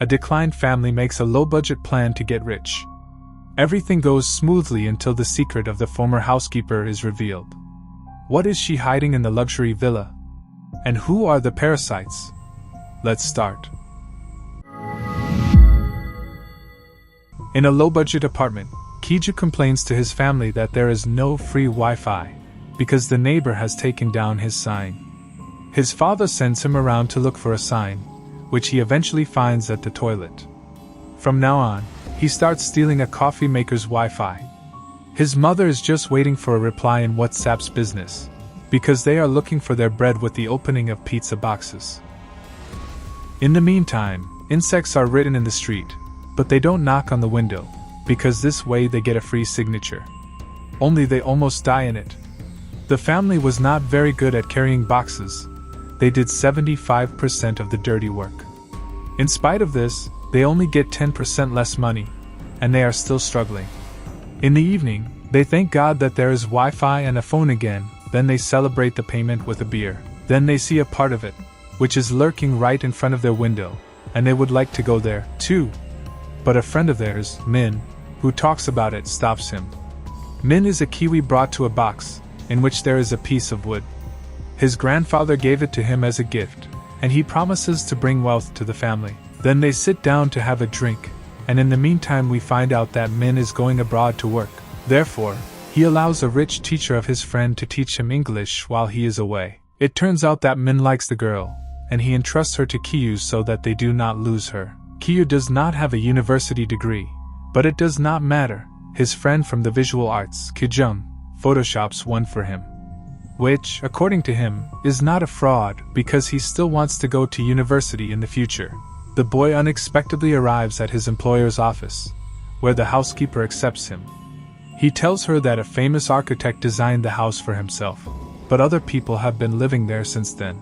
A declined family makes a low-budget plan to get rich. Everything goes smoothly until the secret of the former housekeeper is revealed. What is she hiding in the luxury villa? And who are the parasites? Let's start. In a low-budget apartment, Kiju complains to his family that there is no free Wi-Fi, because the neighbor has taken down his sign. His father sends him around to look for a sign, which he eventually finds at the toilet. From now on, he starts stealing a coffee maker's Wi-Fi. His mother is just waiting for a reply in WhatsApp's business, because they are looking for their bread with the opening of pizza boxes. In the meantime, insects are written in the street, but they don't knock on the window, because this way they get a free signature. Only they almost die in it. The family was not very good at carrying boxes. They did 75% of the dirty work. In spite of this, they only get 10% less money, and they are still struggling. In the evening, they thank God that there is Wi-Fi and a phone again, then they celebrate the payment with a beer. Then they see a part of it, which is lurking right in front of their window, and they would like to go there, too. But a friend of theirs, Min, who talks about it, stops him. Min is a kiwi brought to a box, in which there is a piece of wood. His grandfather gave it to him as a gift, and he promises to bring wealth to the family. Then they sit down to have a drink, and in the meantime we find out that Min is going abroad to work. Therefore, he allows a rich teacher of his friend to teach him English while he is away. It turns out that Min likes the girl, and he entrusts her to Kyu so that they do not lose her. Kyu does not have a university degree, but it does not matter. His friend from the visual arts, Kyujung, photoshops one for him. Which, according to him, is not a fraud because he still wants to go to university in the future. The boy unexpectedly arrives at his employer's office, where the housekeeper accepts him. He tells her that a famous architect designed the house for himself, but other people have been living there since then.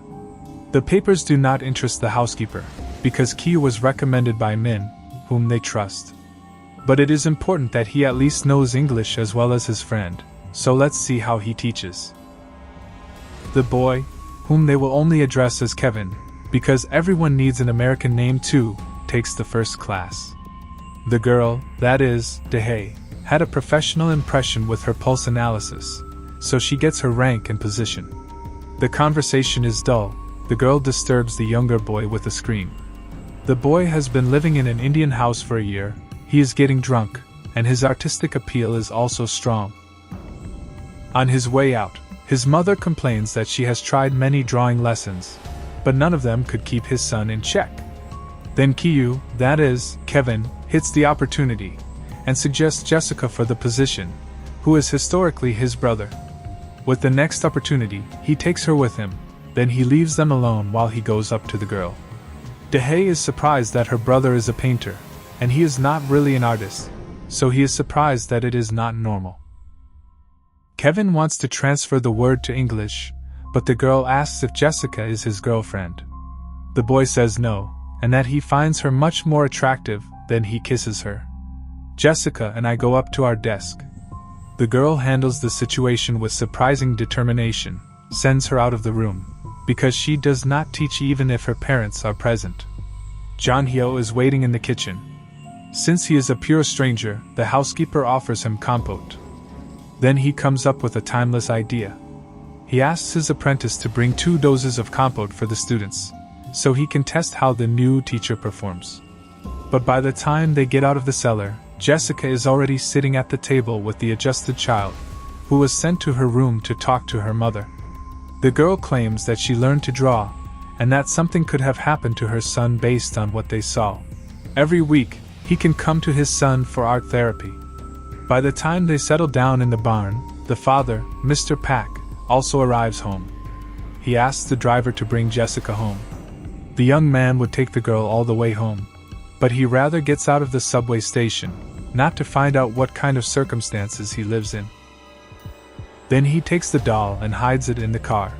The papers do not interest the housekeeper, because Kyu was recommended by Min, whom they trust. But it is important that he at least knows English as well as his friend, so let's see how he teaches. The boy, whom they will only address as Kevin, because everyone needs an American name too, takes the first class. The girl, that is, Dae, had a professional impression with her pulse analysis, so she gets her rank and position. The conversation is dull. The girl disturbs the younger boy with a scream. The boy has been living in an Indian house for a year, he is getting drunk, and his artistic appeal is also strong. On his way out, his mother complains that she has tried many drawing lessons, but none of them could keep his son in check. Then Kyu, that is, Kevin, hits the opportunity, and suggests Jessica for the position, who is historically his brother. With the next opportunity, he takes her with him. Then he leaves them alone while he goes up to the girl. Dae is surprised that her brother is a painter, and he is not really an artist, so he is surprised that it is not normal. Kevin wants to transfer the word to English, but the girl asks if Jessica is his girlfriend. The boy says no, and that he finds her much more attractive, then he kisses her. Jessica and I go up to our desk. The girl handles the situation with surprising determination, sends her out of the room, because she does not teach even if her parents are present. Joon-ho is waiting in the kitchen. Since he is a pure stranger, the housekeeper offers him compote. Then he comes up with a timeless idea. He asks his apprentice to bring 2 doses of compote for the students, so he can test how the new teacher performs. But by the time they get out of the cellar, Jessica is already sitting at the table with the adjusted child, who was sent to her room to talk to her mother. The girl claims that she learned to draw, and that something could have happened to her son based on what they saw. Every week, he can come to his son for art therapy. By the time they settle down in the barn, the father, Mr. Pak, also arrives home. He asks the driver to bring Jessica home. The young man would take the girl all the way home, but he rather gets out of the subway station, not to find out what kind of circumstances he lives in. Then he takes the doll and hides it in the car.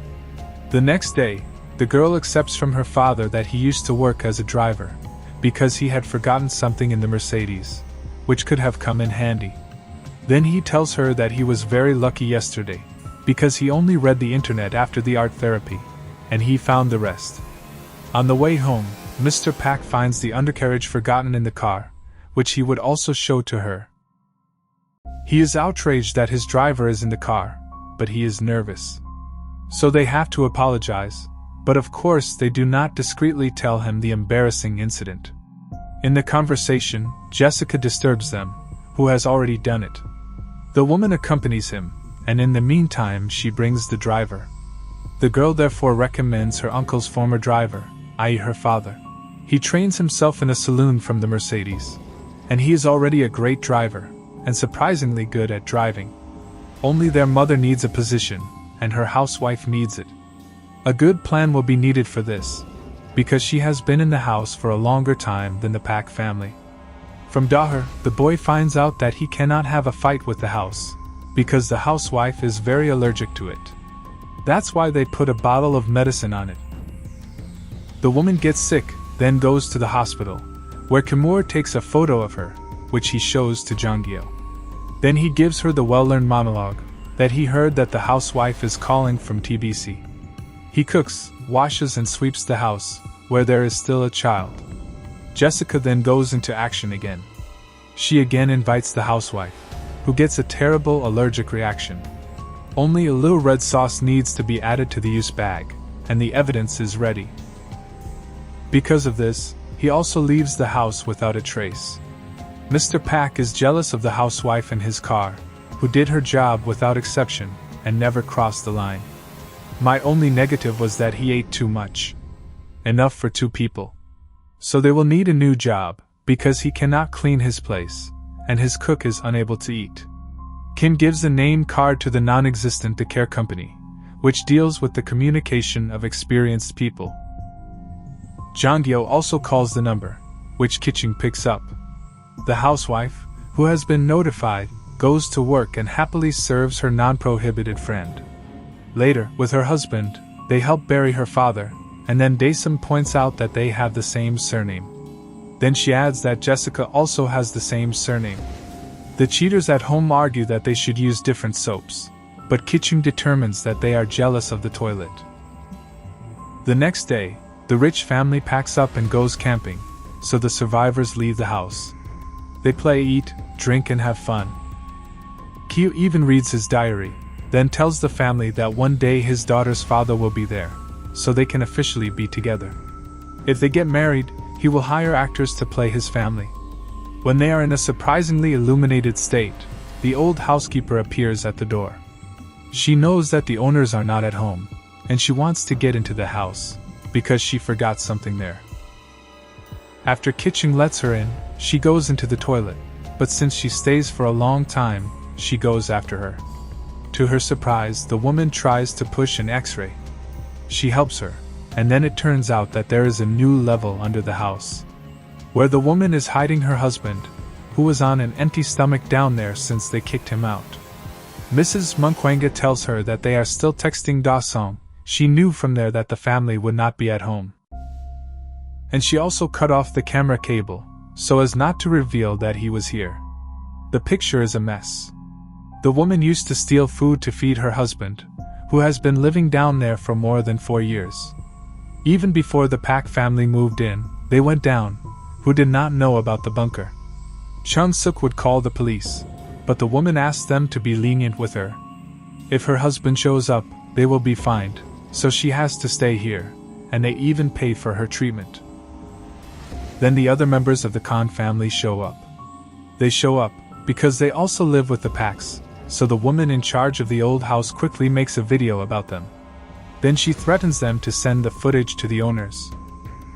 The next day, the girl accepts from her father that he used to work as a driver, because he had forgotten something in the Mercedes, which could have come in handy. Then he tells her that he was very lucky yesterday, because he only read the internet after the art therapy, and he found the rest. On the way home, Mr. Pak finds the undercarriage forgotten in the car, which he would also show to her. He is outraged that his driver is in the car, but he is nervous. So they have to apologize, but of course they do not discreetly tell him the embarrassing incident. In the conversation, Jessica disturbs them, who has already done it. The woman accompanies him, and in the meantime she brings the driver. The girl therefore recommends her uncle's former driver, i.e. her father. He trains himself in a saloon from the Mercedes, and he is already a great driver, and surprisingly good at driving. Only their mother needs a position, and her housewife needs it. A good plan will be needed for this, because she has been in the house for a longer time than the Pak family. From Daher, the boy finds out that he cannot have a fight with the house, because the housewife is very allergic to it. That's why they put a bottle of medicine on it. The woman gets sick, then goes to the hospital, where Kimura takes a photo of her, which he shows to Jang-gyo. Then he gives her the well-learned monologue, that he heard that the housewife is calling from TBC. He cooks, washes and sweeps the house, where there is still a child. Jessica then goes into action again. She again invites the housewife, who gets a terrible allergic reaction. Only a little red sauce needs to be added to the use bag, and the evidence is ready. Because of this, he also leaves the house without a trace. Mr. Pak is jealous of the housewife in his car, who did her job without exception, and never crossed the line. My only negative was that he ate too much. Enough for 2 people. So they will need a new job, because he cannot clean his place, and his cook is unable to eat. Kim gives a name card to the non-existent care company, which deals with the communication of experienced people. Jang-gyo also calls the number, which Kiching picks up. The housewife, who has been notified, goes to work and happily serves her non-prohibited friend. Later, with her husband, they help bury her father, and then Daesum points out that they have the same surname. Then she adds that Jessica also has the same surname. The cheaters at home argue that they should use different soaps, but Kiching determines that they are jealous of the toilet. The next day, the rich family packs up and goes camping, so the survivors leave the house. They play, eat, drink and have fun. Kyu even reads his diary, then tells the family that one day his daughter's father will be there, so they can officially be together. If they get married, he will hire actors to play his family. When they are in a surprisingly illuminated state, the old housekeeper appears at the door. She knows that the owners are not at home, and she wants to get into the house, because she forgot something there. After Kiching lets her in, she goes into the toilet, but since she stays for a long time, she goes after her. To her surprise, the woman tries to push an X-ray. She helps her, and then it turns out that there is a new level under the house, where the woman is hiding her husband, who was on an empty stomach down there since they kicked him out. Mrs. Mukwanga tells her that they are still texting Da-song. She knew from there that the family would not be at home. And she also cut off the camera cable, so as not to reveal that he was here. The picture is a mess. The woman used to steal food to feed her husband, who has been living down there for more than 4 years. Even before the Pak family moved in, they went down, who did not know about the bunker. Chung-suk would call the police, but the woman asked them to be lenient with her. If her husband shows up, they will be fined, so she has to stay here, and they even pay for her treatment. Then the other members of the Khan family show up. They show up because they also live with the Paks, so the woman in charge of the old house quickly makes a video about them. Then she threatens them to send the footage to the owners.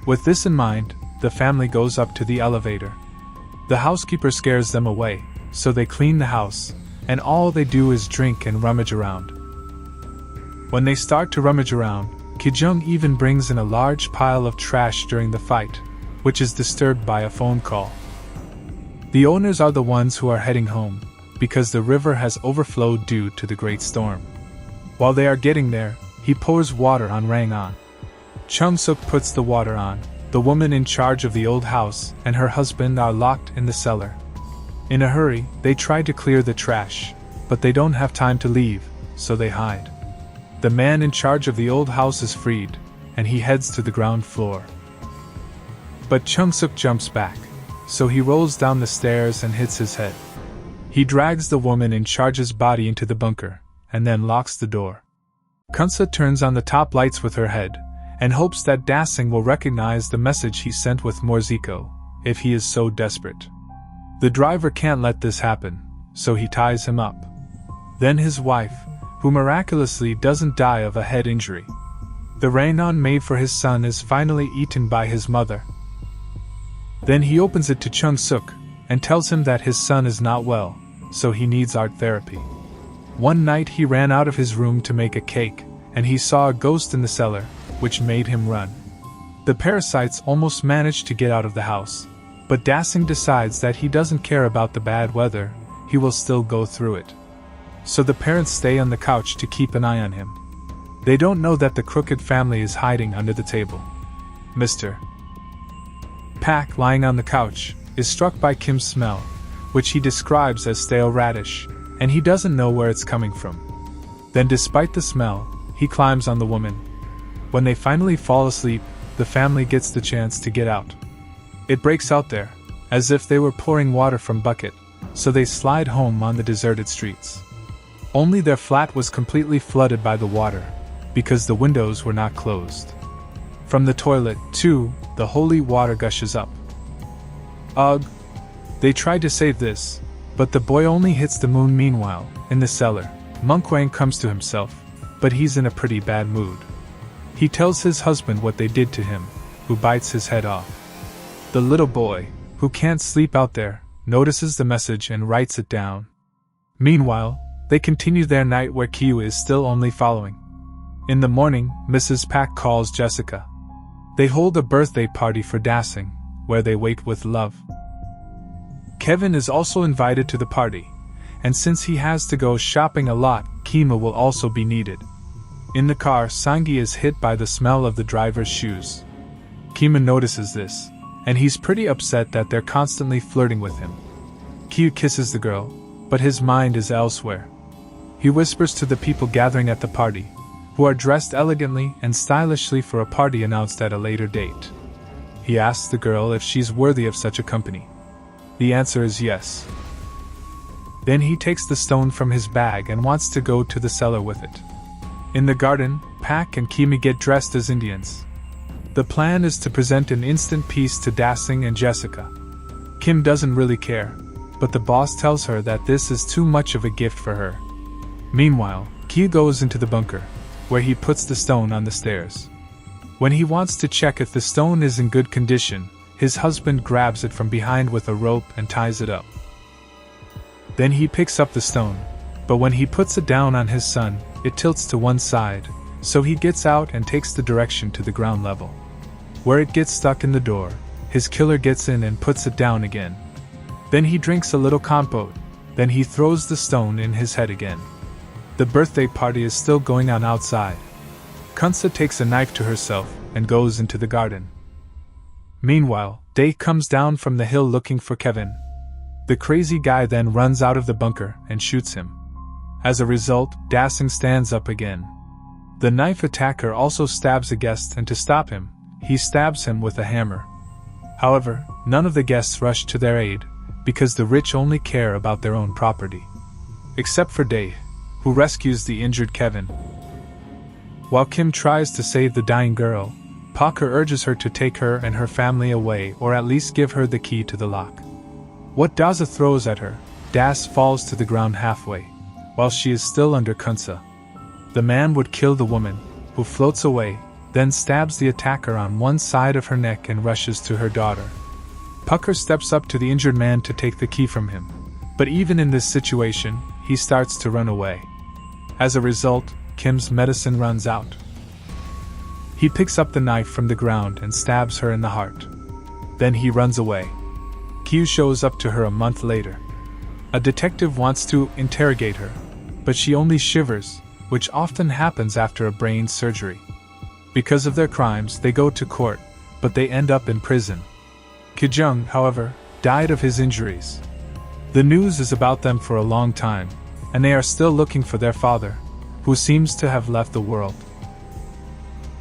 With this in mind, the family goes up to the elevator. The housekeeper scares them away, so they clean the house, and all they do is drink and rummage around. When they start to rummage around, Ki-jung even brings in a large pile of trash during the fight, which is disturbed by a phone call. The owners are the ones who are heading home, because the river has overflowed due to the great storm. While they are getting there, he pours water on Rang-on. Chung-suk puts the water on. The woman in charge of the old house and her husband are locked in the cellar. In a hurry, they try to clear the trash, but they don't have time to leave, so they hide. The man in charge of the old house is freed, and he heads to the ground floor. But Chung-suk jumps back, so he rolls down the stairs and hits his head. He drags the woman in charge's body into the bunker, and then locks the door. Kunsa turns on the top lights with her head, and hopes that Dasing will recognize the message he sent with Morziko, if he is so desperate. The driver can't let this happen, so he ties him up. Then his wife, who miraculously doesn't die of a head injury. The rainon made for his son is finally eaten by his mother. Then he opens it to Chung-suk, and tells him that his son is not well, so he needs art therapy. One night he ran out of his room to make a cake, and he saw a ghost in the cellar, which made him run. The parasites almost managed to get out of the house, but Dasing decides that he doesn't care about the bad weather, he will still go through it. So the parents stay on the couch to keep an eye on him. They don't know that the crooked family is hiding under the table. Mr. Pak, lying on the couch, is struck by Kim's smell, which he describes as stale radish, and he doesn't know where it's coming from. Then despite the smell, he climbs on the woman. When they finally fall asleep, the family gets the chance to get out. It breaks out there, as if they were pouring water from bucket, so they slide home on the deserted streets. Only their flat was completely flooded by the water, because the windows were not closed. From the toilet, too, the holy water gushes up. Ugh! They tried to save this, but the boy only hits the moon. Meanwhile, in the cellar, Munkwang comes to himself, but he's in a pretty bad mood. He tells his husband what they did to him, who bites his head off. The little boy, who can't sleep out there, notices the message and writes it down. Meanwhile, they continue their night where Kyu is still only following. In the morning, Mrs. Pak calls Jessica. They hold a birthday party for Dasing, where they wait with love. Kevin is also invited to the party, and since he has to go shopping a lot, Kima will also be needed. In the car, Sangi is hit by the smell of the driver's shoes. Kima notices this, and he's pretty upset that they're constantly flirting with him. Kyu kisses the girl, but his mind is elsewhere. He whispers to the people gathering at the party, who are dressed elegantly and stylishly for a party announced at a later date. He asks the girl if she's worthy of such a company. The answer is yes. Then he takes the stone from his bag and wants to go to the cellar with it. In the garden, Pak and Kimi get dressed as Indians. The plan is to present an instant peace to Dasing and Jessica. Kim doesn't really care, but the boss tells her that this is too much of a gift for her. Meanwhile, Kyu goes into the bunker, where he puts the stone on the stairs. When he wants to check if the stone is in good condition, his husband grabs it from behind with a rope and ties it up. Then he picks up the stone, but when he puts it down on his son, it tilts to one side, so he gets out and takes the direction to the ground level. Where it gets stuck in the door, his killer gets in and puts it down again. Then he drinks a little compote, then he throws the stone in his head again. The birthday party is still going on outside. Kunsa takes a knife to herself and goes into the garden. Meanwhile, Day comes down from the hill looking for Kevin. The crazy guy then runs out of the bunker and shoots him. As a result, Dasing stands up again. The knife attacker also stabs a guest, and to stop him, he stabs him with a hammer. However, none of the guests rush to their aid, because the rich only care about their own property. Except for Day, who rescues the injured Kevin. While Kim tries to save the dying girl, Parker urges her to take her and her family away, or at least give her the key to the lock. What Daza throws at her, Das falls to the ground halfway, while she is still under Kunsa. The man would kill the woman, who floats away, then stabs the attacker on one side of her neck and rushes to her daughter. Pucker steps up to the injured man to take the key from him, but even in this situation, he starts to run away. As a result, Kim's medicine runs out. He picks up the knife from the ground and stabs her in the heart. Then he runs away. Kyu shows up to her a month later. A detective wants to interrogate her, but she only shivers, which often happens after a brain surgery. Because of their crimes, they go to court, but they end up in prison. Kijung, however, died of his injuries. The news is about them for a long time, and they are still looking for their father, who seems to have left the world.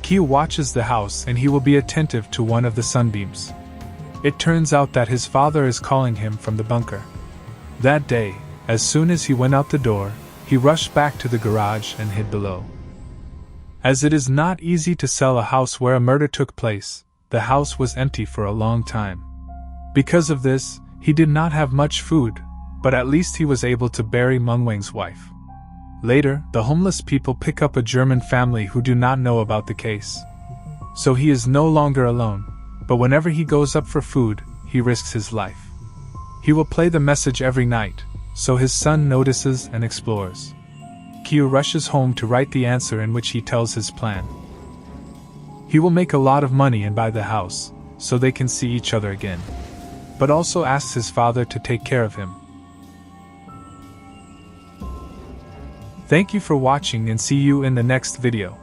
Kyu watches the house and he will be attentive to one of the sunbeams. It turns out that his father is calling him from the bunker. That day, as soon as he went out the door, he rushed back to the garage and hid below. As it is not easy to sell a house where a murder took place, the house was empty for a long time. Because of this, he did not have much food, but at least he was able to bury Mengwang's wife. Later, the homeless people pick up a German family who do not know about the case. So he is no longer alone, but whenever he goes up for food, he risks his life. He will play the message every night, so his son notices and explores. Kyu rushes home to write the answer in which he tells his plan. He will make a lot of money and buy the house, so they can see each other again. But also asks his father to take care of him. Thank you for watching and see you in the next video.